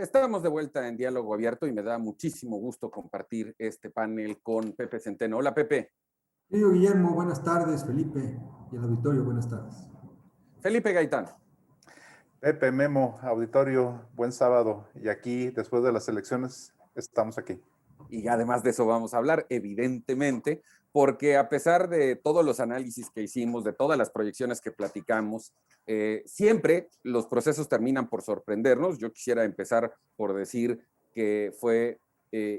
Estamos de vuelta en Diálogo Abierto y me da muchísimo gusto compartir este panel con Pepe Centeno. Hola, Pepe. Querido Guillermo, buenas tardes. Felipe y el auditorio, buenas tardes. Felipe Gaitán. Pepe, Memo, auditorio, buen sábado. Y aquí, después de las elecciones, estamos aquí. Y además de eso vamos a hablar, evidentemente, porque a pesar de todos los análisis que hicimos, de todas las proyecciones que platicamos, siempre los procesos terminan por sorprendernos. Yo quisiera empezar por decir que fue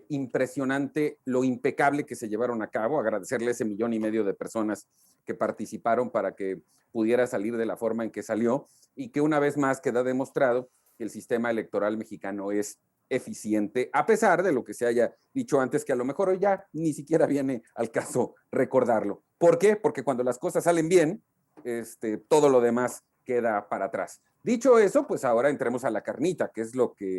impresionante lo impecable que se llevaron a cabo, agradecerle a ese 1,5 millones de personas que participaron para que pudiera salir de la forma en que salió y que una vez más queda demostrado que el sistema electoral mexicano es eficiente, a pesar de lo que se haya dicho antes, que a lo mejor hoy ya ni siquiera viene al caso recordarlo. ¿Por qué? Porque cuando las cosas salen bien, todo lo demás queda para atrás. Dicho eso, pues ahora entremos a la carnita, que es lo que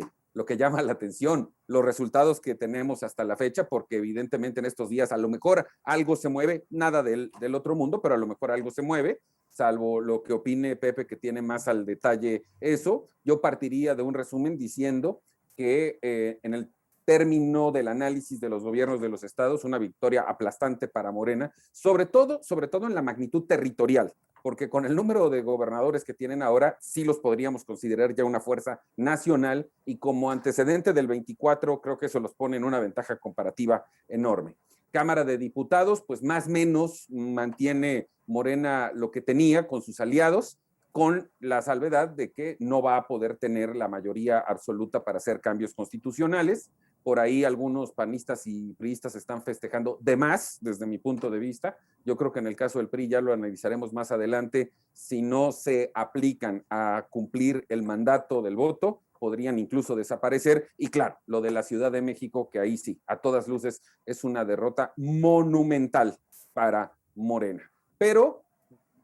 llama la atención, los resultados que tenemos hasta la fecha, porque evidentemente en estos días a lo mejor algo se mueve, nada del otro mundo, pero a lo mejor algo se mueve, salvo lo que opine Pepe, que tiene más al detalle eso. Yo partiría de un resumen diciendo que en el término del análisis de los gobiernos de los estados, una victoria aplastante para Morena, sobre todo en la magnitud territorial, porque con el número de gobernadores que tienen ahora, sí los podríamos considerar ya una fuerza nacional, y como antecedente del 24, creo que eso los pone en una ventaja comparativa enorme. Cámara de Diputados, pues más o menos mantiene Morena lo que tenía con sus aliados, con la salvedad de que no va a poder tener la mayoría absoluta para hacer cambios constitucionales. Por ahí algunos panistas y priistas están festejando de más, desde mi punto de vista. Yo creo que en el caso del PRI, ya lo analizaremos más adelante, si no se aplican a cumplir el mandato del voto, podrían incluso desaparecer. Y claro, lo de la Ciudad de México, que ahí sí, a todas luces, es una derrota monumental para Morena. Pero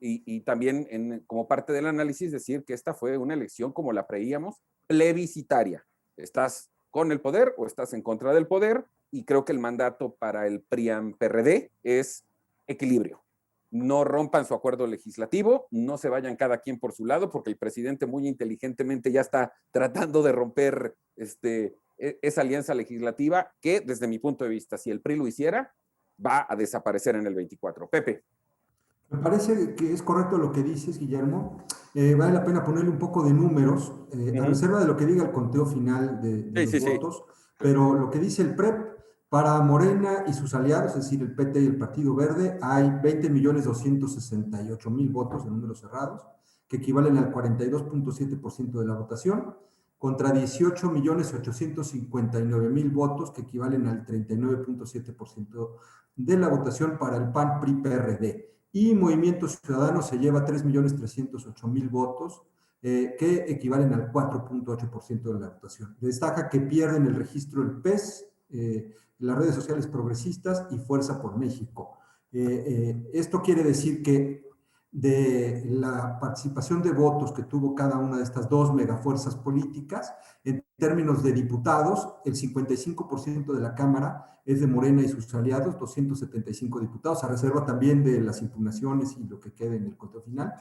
y también como parte del análisis decir que esta fue una elección, como la preíamos, plebiscitaria. Estás con el poder o estás en contra del poder, y creo que el mandato para el PRIAN-PRD es equilibrio. No rompan su acuerdo legislativo, no se vayan cada quien por su lado, porque el presidente muy inteligentemente ya está tratando de romper esa alianza legislativa que, desde mi punto de vista, si el PRI lo hiciera, va a desaparecer en el 24. Pepe. Me parece que es correcto lo que dices, Guillermo. Vale la pena ponerle un poco de números, a reserva de lo que diga el conteo final de los votos, pero lo que dice el PREP, para Morena y sus aliados, es decir, el PT y el Partido Verde, hay 20,268,000 votos en números cerrados, que equivalen al 42.7% de la votación, contra 18,859,000 votos, que equivalen al 39.7% de la votación para el PAN-PRI-PRD. Y Movimiento Ciudadano se lleva 3,308,000 votos, que equivalen al 4.8% de la votación. Destaca que pierden el registro el PES, las redes sociales progresistas y Fuerza por México. Esto quiere decir que de la participación de votos que tuvo cada una de estas dos megafuerzas políticas, en términos de diputados, el 55% de la Cámara es de Morena y sus aliados, 275 diputados, a reserva también de las impugnaciones y lo que quede en el conteo final,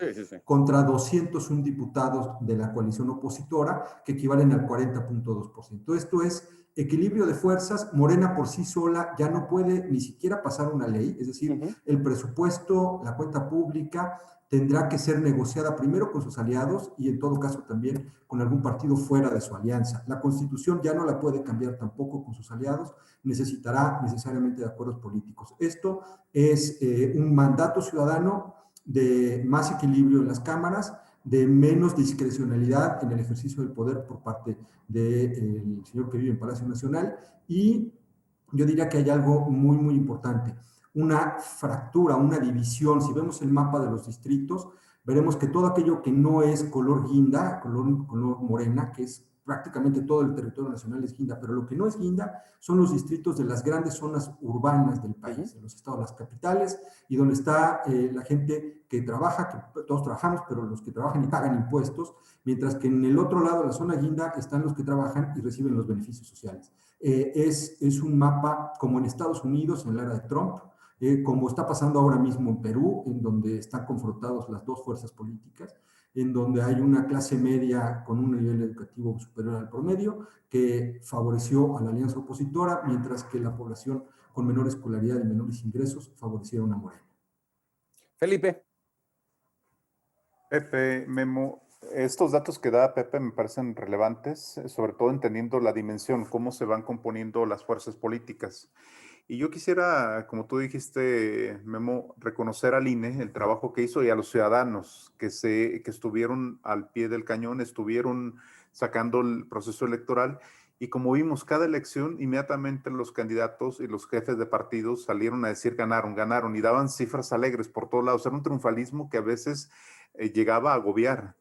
contra 201 diputados de la coalición opositora, que equivalen al 40.2%. Esto es equilibrio de fuerzas. Morena por sí sola ya no puede ni siquiera pasar una ley, es decir, el presupuesto, la cuenta pública, tendrá que ser negociada primero con sus aliados y en todo caso también con algún partido fuera de su alianza. La Constitución ya no la puede cambiar tampoco con sus aliados, necesitará necesariamente de acuerdos políticos. Esto es un mandato ciudadano de más equilibrio en las cámaras, de menos discrecionalidad en el ejercicio del poder por parte del señor que vive en Palacio Nacional, y yo diría que hay algo muy, muy importante, una fractura, una división. Si vemos el mapa de los distritos, veremos que todo aquello que no es color guinda, color morena, que es prácticamente todo el territorio nacional es guinda, pero lo que no es guinda son los distritos de las grandes zonas urbanas del país, en los estados, las capitales, y donde está la gente que trabaja, que todos trabajamos, pero los que trabajan y pagan impuestos, mientras que en el otro lado, la zona guinda, están los que trabajan y reciben los beneficios sociales. Es un mapa como en Estados Unidos, en la era de Trump, como está pasando ahora mismo en Perú, en donde están confrontados las dos fuerzas políticas, en donde hay una clase media con un nivel educativo superior al promedio, que favoreció a la alianza opositora, mientras que la población con menor escolaridad y menores ingresos favorecieron a Morena. Felipe. Pepe, Memo, estos datos que da Pepe me parecen relevantes, sobre todo entendiendo la dimensión, cómo se van componiendo las fuerzas políticas. Y yo quisiera, como tú dijiste, Memo, reconocer al INE el trabajo que hizo y a los ciudadanos que estuvieron al pie del cañón, estuvieron sacando el proceso electoral. Y como vimos, cada elección, inmediatamente los candidatos y los jefes de partidos salieron a decir ganaron, ganaron y daban cifras alegres por todos lados. Era un triunfalismo que a veces llegaba a agobiar.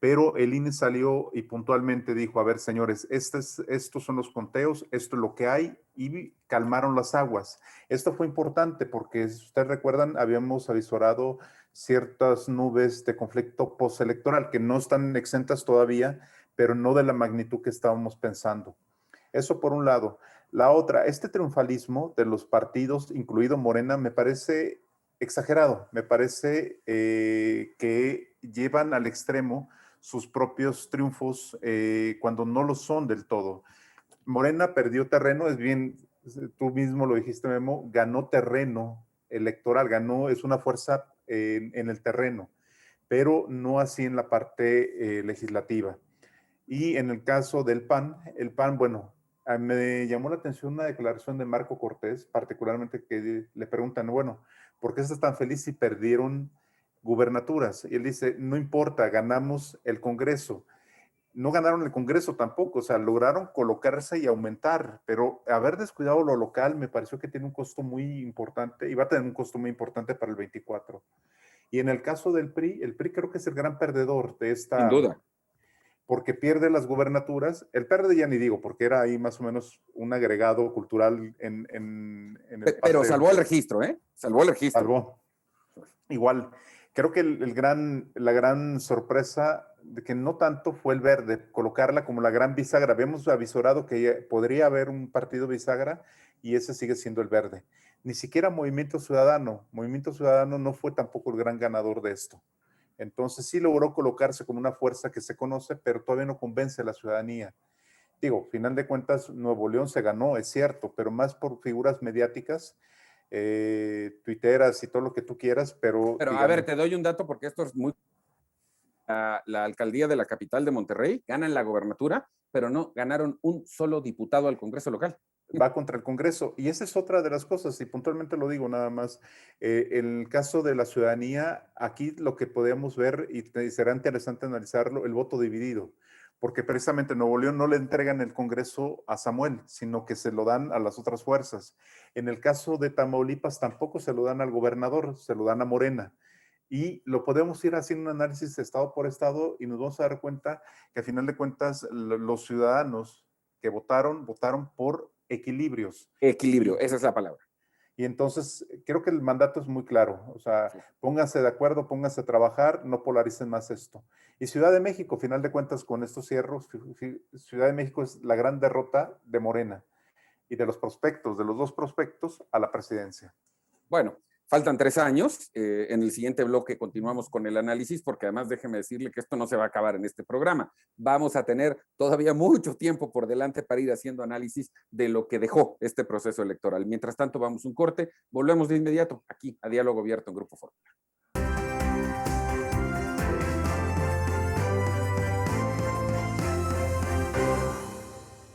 Pero el INE salió y puntualmente dijo, a ver, señores, estos son los conteos, esto es lo que hay, y calmaron las aguas. Esto fue importante porque, si ustedes recuerdan, habíamos avisorado ciertas nubes de conflicto postelectoral que no están exentas todavía, pero no de la magnitud que estábamos pensando. Eso por un lado. La otra, este triunfalismo de los partidos, incluido Morena, me parece exagerado. Me parece que llevan al extremo sus propios triunfos cuando no lo son del todo. Morena perdió terreno, es bien, tú mismo lo dijiste, Memo, ganó terreno electoral, es una fuerza en el terreno, pero no así en la parte legislativa. Y en el caso del PAN, el PAN, bueno, me llamó la atención una declaración de Marco Cortés, particularmente que le preguntan, bueno, ¿por qué estás tan feliz si perdieron gubernaturas? Y él dice, no importa, ganamos el Congreso. No ganaron el Congreso tampoco, o sea, lograron colocarse y aumentar, pero haber descuidado lo local me pareció que tiene un costo muy importante y va a tener un costo muy importante para el 24. Y en el caso del PRI, el PRI creo que es el gran perdedor de Sin duda. porque pierde las gubernaturas. El PRD ya ni digo, porque era ahí más o menos un agregado cultural en el Pero parte. salvó el registro, ¿eh? Salvó el registro. Salvó. Igual, creo que la gran sorpresa de que no tanto fue el verde, colocarla como la gran bisagra. Habíamos avisorado que podría haber un partido bisagra y ese sigue siendo el verde. Ni siquiera Movimiento Ciudadano. Movimiento Ciudadano no fue tampoco el gran ganador de esto. Entonces sí logró colocarse como una fuerza que se conoce, pero todavía no convence a la ciudadanía. Digo, final de cuentas, Nuevo León se ganó, es cierto, pero más por figuras mediáticas, tuiteras y todo lo que tú quieras, pero Pero a ver, te doy un dato porque esto es muy... La alcaldía de la capital de Monterrey ganan la gobernatura, pero no ganaron un solo diputado al Congreso local. Va contra el Congreso. Y esa es otra de las cosas, y puntualmente lo digo nada más. En el caso de la ciudadanía, aquí lo que podemos ver, y será interesante analizarlo, el voto dividido. Porque precisamente en Nuevo León no le entregan el Congreso a Samuel, sino que se lo dan a las otras fuerzas. En el caso de Tamaulipas tampoco se lo dan al gobernador, se lo dan a Morena. Y lo podemos ir haciendo un análisis estado por estado y nos vamos a dar cuenta que al final de cuentas los ciudadanos que votaron por equilibrios. Equilibrio, esa es la palabra. Y entonces creo que el mandato es muy claro, o sea, pónganse de acuerdo, pónganse a trabajar, no polaricen más esto. Y Ciudad de México, final de cuentas, con estos cierros, Ciudad de México es la gran derrota de Morena y de los prospectos, de los dos prospectos a la presidencia. Bueno, faltan 3 años. En el siguiente bloque continuamos con el análisis, porque además déjeme decirle que esto no se va a acabar en este programa. Vamos a tener todavía mucho tiempo por delante para ir haciendo análisis de lo que dejó este proceso electoral. Mientras tanto, vamos un corte. Volvemos de inmediato aquí a Diálogo Abierto en Grupo Fórmula.